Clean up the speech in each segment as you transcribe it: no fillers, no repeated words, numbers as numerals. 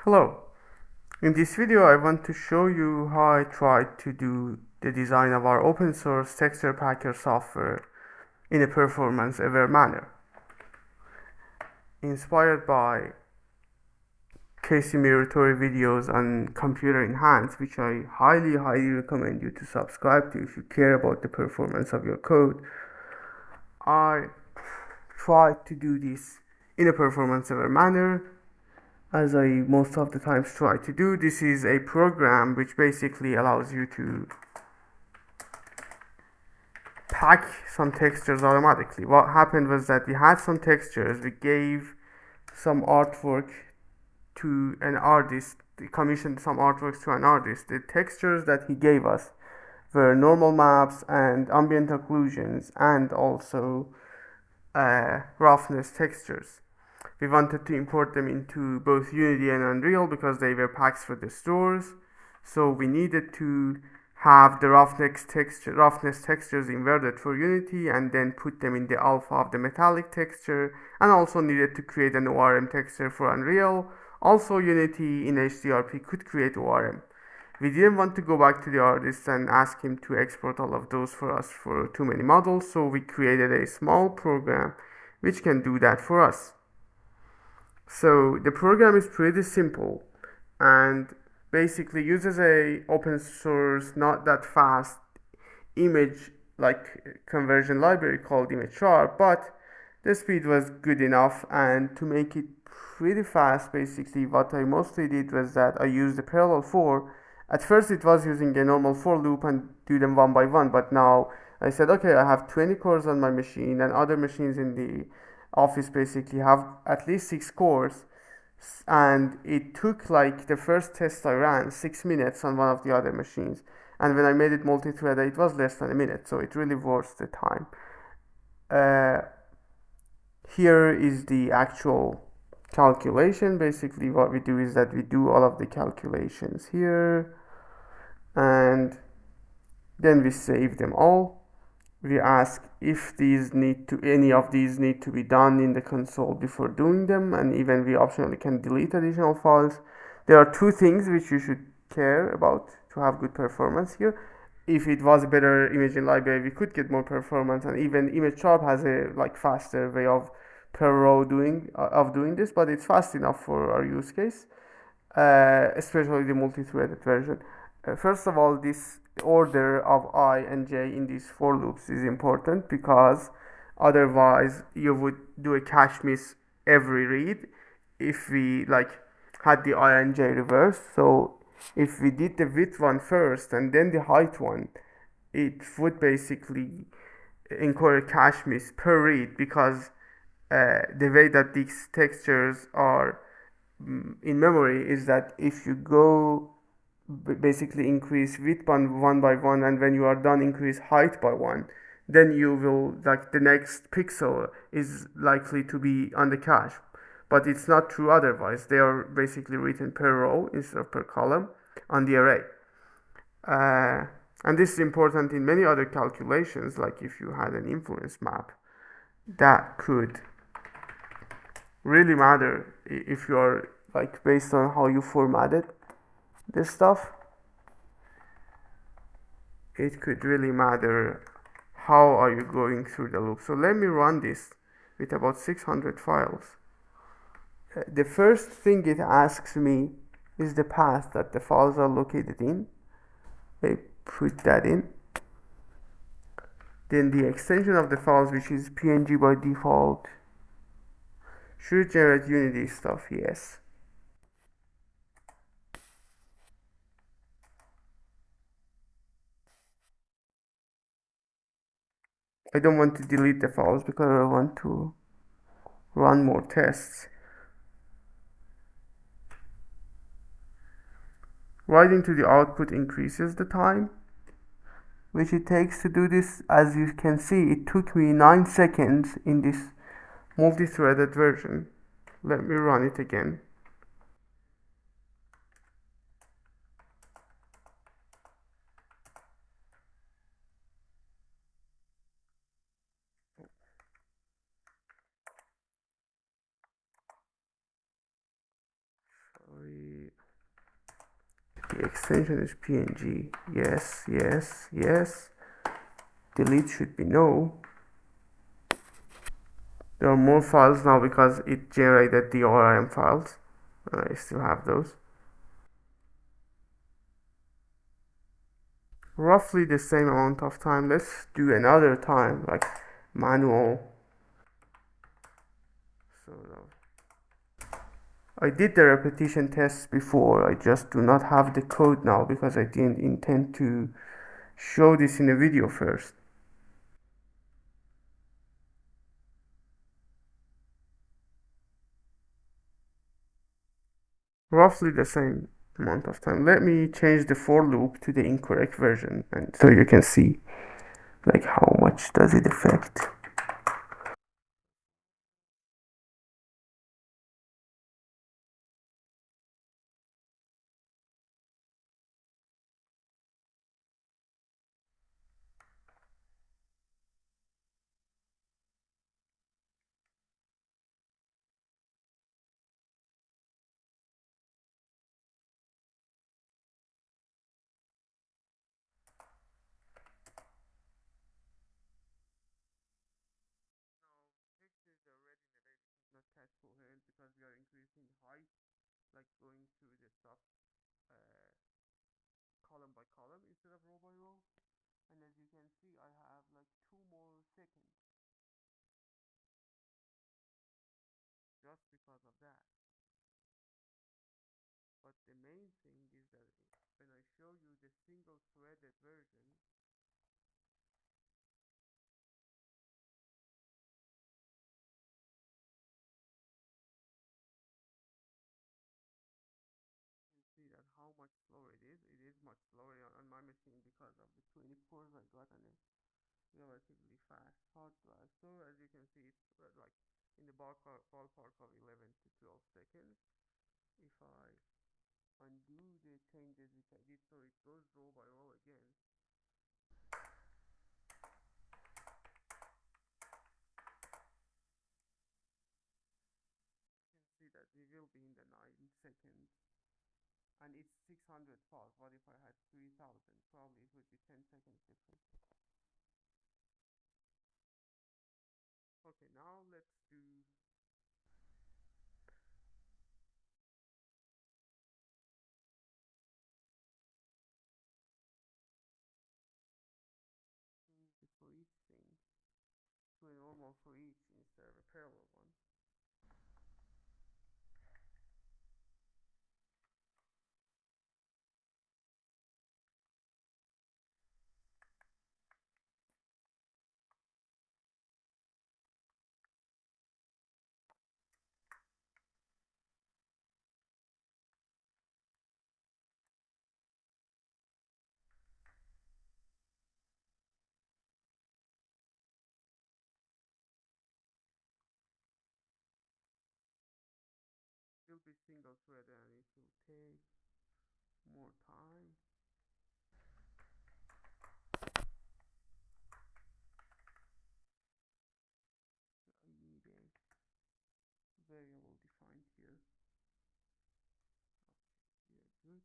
Hello. In this video I want to show you how I tried to do the design of our open source texture packer software in a performance aware manner. Inspired by case simulatory videos on computer enhanced, which I highly recommend you to subscribe to if you care about the performance of your code, I tried to do this in a performance aware manner as I most of the times try to do. This is a program which basically allows you to pack some textures automatically. What happened was that we had some textures, we gave some artwork to an artist, we commissioned some artworks to an artist. The textures that he gave us were normal maps and ambient occlusions and also roughness textures. We wanted to import them into both Unity and Unreal because they were packs for the stores. So we needed to have the roughness textures inverted for Unity and then put them in the alpha of the metallic texture, and also needed to create an ORM texture for Unreal. Also, Unity in HDRP could create ORM. We didn't want to go back to the artist and ask him to export all of those for us for too many models, so we created a small program which can do that for us. So the program is pretty simple and basically uses a open source, not that fast image like conversion library called ImageSharp, but the speed was good enough. And to make it pretty fast, basically what I mostly did was that I used the parallel for. At first it was using a normal for loop and do them one by one, but now I said, okay, I have 20 cores on my machine and other machines in the office basically have at least 6 cores, and it took like the first test I ran 6 minutes on one of the other machines, and when I made it multi-threaded it was less than a minute, so it really worth the time. uh, Here is the actual calculation. Basically what we do is that we do all of the calculations here and then we save them all. We ask if any of these need to be done in the console before doing them, and even we optionally can delete additional files. There are two things which you should care about to have good performance here. If it was a better imaging library, we could get more performance, and even ImageSharp has a faster way of per row doing this, but it's fast enough for our use case, especially the multi-threaded version. First of all, this order of I and j in these for loops is important because otherwise you would do a cache miss every read if we had the I and j reversed. So if we did the width one first and then the height one, it would basically incur a cache miss per read because the way that these textures are in memory is that if you go basically increase width one by one, and when you are done increase height by one, then you will the next pixel is likely to be on the cache. But it's not true otherwise. They are basically written per row instead of per column on the array. And this is important in many other calculations, like if you had an influence map that could really matter if you are based on how you formatted this stuff. It could really matter how are you going through the loop. So let me run this with about 600 files. The first thing it asks me is the path that the files are located in. I put that in. Then the extension of the files, which is PNG by default, should generate Unity stuff, yes. I don't want to delete the files because I want to run more tests. Writing to the output increases the time which it takes to do this. As you can see, it took me 9 seconds in this multi-threaded version. Let me run it again. Sorry. The extension is png. Yes, yes, yes. Delete should be no. There are more files now because it generated the ORM files. I still have those. Roughly the same amount of time. Let's do another time, like manual. So I did the repetition tests before. I just do not have the code now because I didn't intend to show this in a video first. Roughly the same amount of time. Let me change the for loop to the incorrect version, and so you can see like how much does it affect. Not that coherent because we are increasing height, like going through the stuff uh, column by column instead of row by row. And as you can see, I have like 2 more seconds just because of that. But the main thing is that when I show you the single threaded version, you can see that how much slower it is. It is much slower on my machine because of the 20 cores I got on it. Relatively fast hard drive. So as you can see, it's like in the ballpark of 11 to 12 seconds. If I undo the changes which I did, so it goes row by row again, you can see that we will be in the 9 seconds, and it's 600 files. What if I had 3000? Probably it would be 10 seconds different. Okay, now let's do for each thing to a normal for each instead of a parallel one. It will be single threaded and it will take more time. I need a variable defined here. Okay, we are good.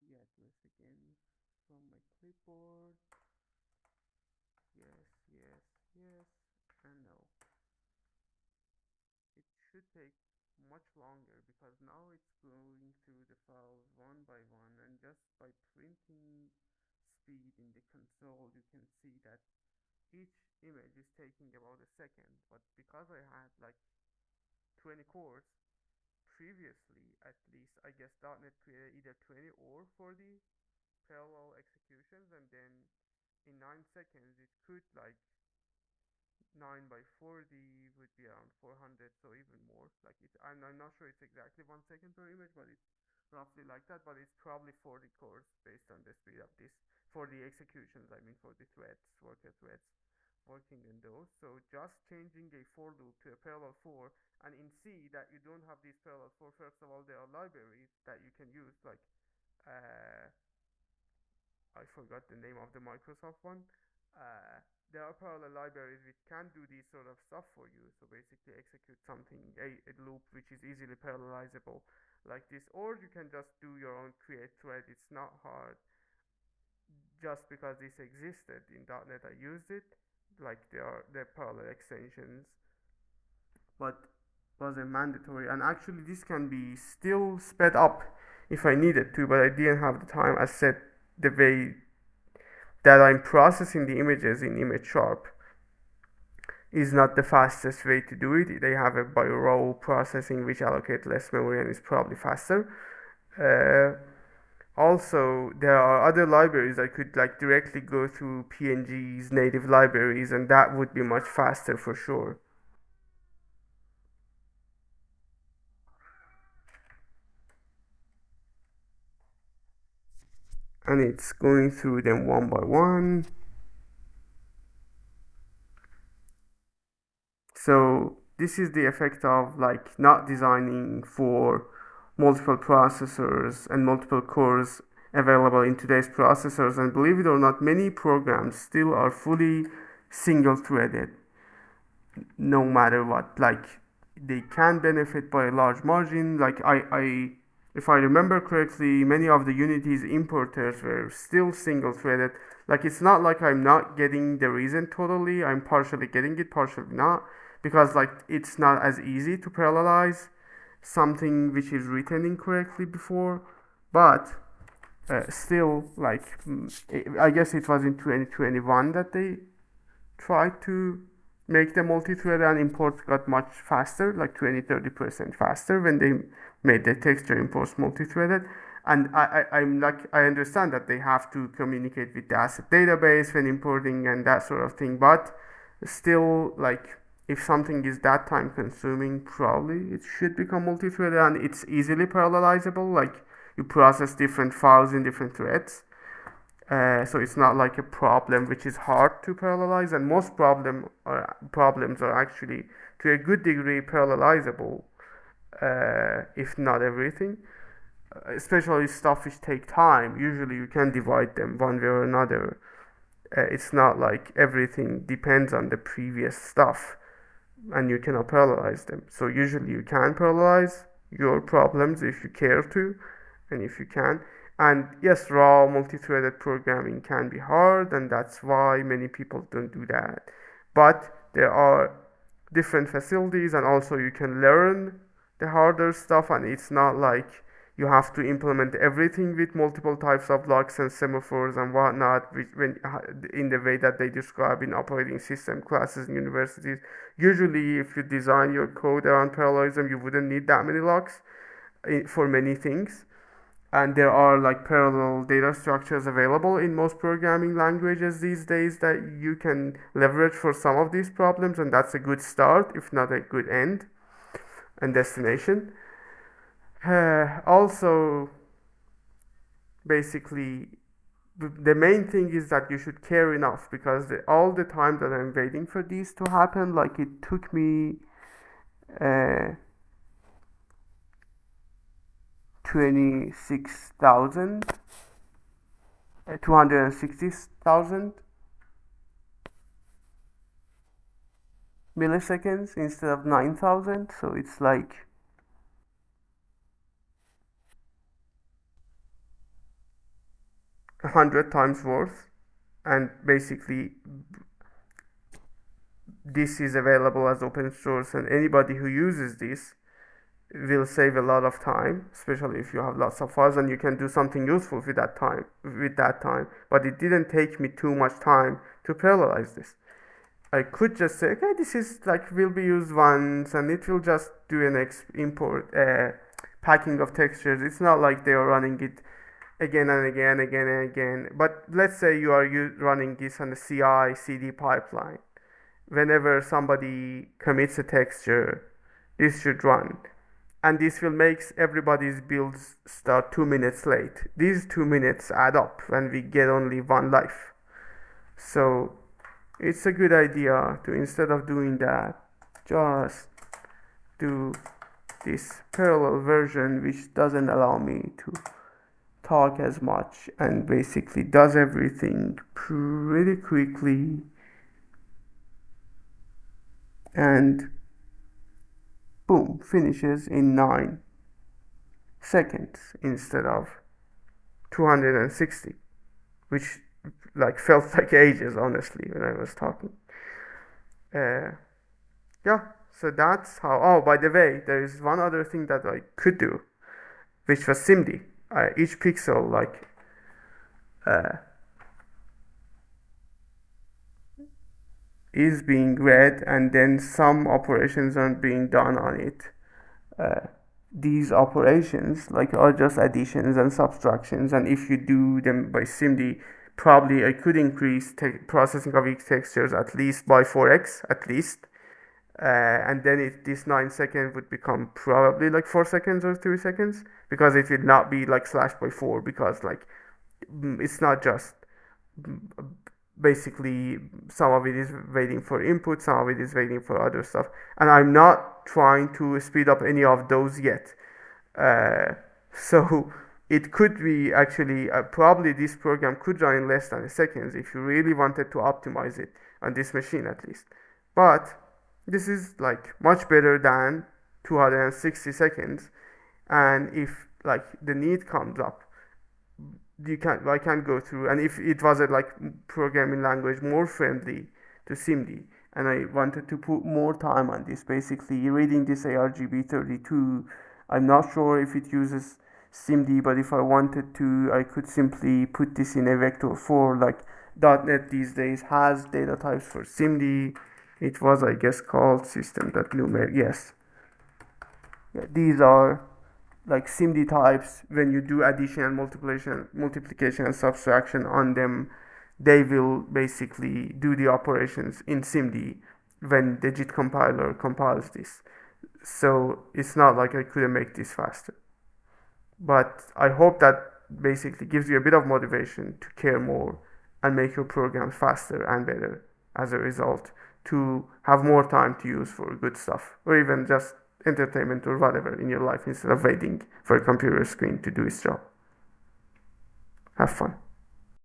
The address again from my clipboard. Yes, yes, yes, and no. It should take much longer because now it's going through the files one by one, and just by printing speed in the console you can see that each image is taking about a second. But because I had like 20 cores previously, at least I guess .NET created either 20 or 40 parallel executions, and then in 9 seconds it could like 9 by 40 would be around 400, so even more. Like I'm not sure it's exactly 1 second per image, but it's roughly like that. But it's probably 40 cores based on the speed of this for the executions. I mean, for the threads, worker threads working in those. So just changing a for loop to a parallel for, and in C that you don't have these parallel for. First of all, there are libraries that you can use, like I forgot the name of the Microsoft one. there are parallel libraries which can do these sort of stuff for you. So basically execute something, a loop which is easily parallelizable like this, or you can just do your own create thread. It's not hard. Just because this existed in .NET, I used it. Like there are parallel extensions, but wasn't mandatory. And actually, this can be still sped up if I needed to, but I didn't have the time. As said, the way that I'm processing the images in image sharp is not the fastest way to do it. They have a by-row processing which allocate less memory and is probably faster. Uh, Also, there are other libraries I could like directly go through PNG's native libraries, and that would be much faster for sure. And it's going through them one by one. So this is the effect of like not designing for multiple processors and multiple cores available in today's processors. And believe it or not, many programs still are fully single threaded no matter what. Like they can benefit by a large margin. Like if I remember correctly, many of the Unity's importers were still single threaded. Like it's not like I'm not getting the reason totally. I'm partially getting it, partially not, because like it's not as easy to parallelize something which is written incorrectly before, but still like I guess it was in 2021 that they tried to make the multi-thread, and imports got much faster, like 20-30% faster when they made the texture imports multi-threaded. And I'm like, I understand that they have to communicate with the asset database when importing and that sort of thing, but still, like, if something is that time consuming, probably it should become multi-threaded, and it's easily parallelizable. Like, you process different files in different threads, so it's not like a problem which is hard to parallelize, and most problems are actually to a good degree parallelizable, if not everything. Especially stuff which take time. Usually you can divide them one way or another. It's not like everything depends on the previous stuff and you cannot parallelize them. So usually you can parallelize your problems if you care to, and if you can. And yes, raw multi-threaded programming can be hard, and that's why many people don't do that. But there are different facilities, and also you can learn the harder stuff, and it's not like you have to implement everything with multiple types of locks and semaphores and whatnot, which when in the way that they describe in operating system classes in universities. Usually, if you design your code around parallelism, you wouldn't need that many locks for many things. And there are like parallel data structures available in most programming languages these days that you can leverage for some of these problems, and that's a good start, if not a good end and destination. Also, basically, the main thing is that you should care enough, because all the time that I'm waiting for these to happen, like it took me uh, 26,000, 260,000 milliseconds instead of 9,000. So it's like 100 times worth. And basically, this is available as open source, and anybody who uses this will save a lot of time, especially if you have lots of files and you can do something useful with that time. But it didn't take me too much time to parallelize this. I could just say, okay, this is like will be used once, and it will just do an import packing of textures. It's not like they are running it again and again, again and again. But let's say you are running this on the CI/CD pipeline. Whenever somebody commits a texture, this should run, and this will make everybody's builds start 2 minutes late. These 2 minutes add up, and we get only one life. So it's a good idea to, instead of doing that, just do this parallel version, which doesn't allow me to talk as much and basically does everything pretty quickly and boom, finishes in 9 seconds instead of 260, which like felt like ages honestly when I was talking. Uh, yeah, so that's how. Oh, by the way, there is one other thing that I could do, which was SIMD. Each pixel like uh, is being read, and then some operations are being done on it. Uh, these operations like are just additions and subtractions, and if you do them by SIMD, probably I could increase processing of each textures at least by 4x at least. And then this 9 seconds would become probably like 4 seconds or 3 seconds, because it will not be like slashed by 4, because like it's not just basically some of it is waiting for input, some of it is waiting for other stuff, and I'm not trying to speed up any of those yet. So it could be actually probably this program could run in less than a second if you really wanted to optimize it on this machine at least. But this is like much better than 260 seconds, and if like the need comes up, you can I can go through, and if it was a like programming language more friendly to SIMD, and I wanted to put more time on this, basically reading this ARGB32, I'm not sure if it uses SIMD, but if I wanted to, I could simply put this in a vector 4, like .NET these days has data types for SIMD. It was, I guess, called system.numeric. Yes, yeah, these are like SIMD types. When you do addition and multiplication and subtraction on them, they will basically do the operations in SIMD when the JIT compiler compiles this. So it's not like I couldn't make this faster. But I hope that basically gives you a bit of motivation to care more and make your programs faster and better as a result, to have more time to use for good stuff, or even just entertainment or whatever in your life, instead of waiting for a computer screen to do its job. Have fun.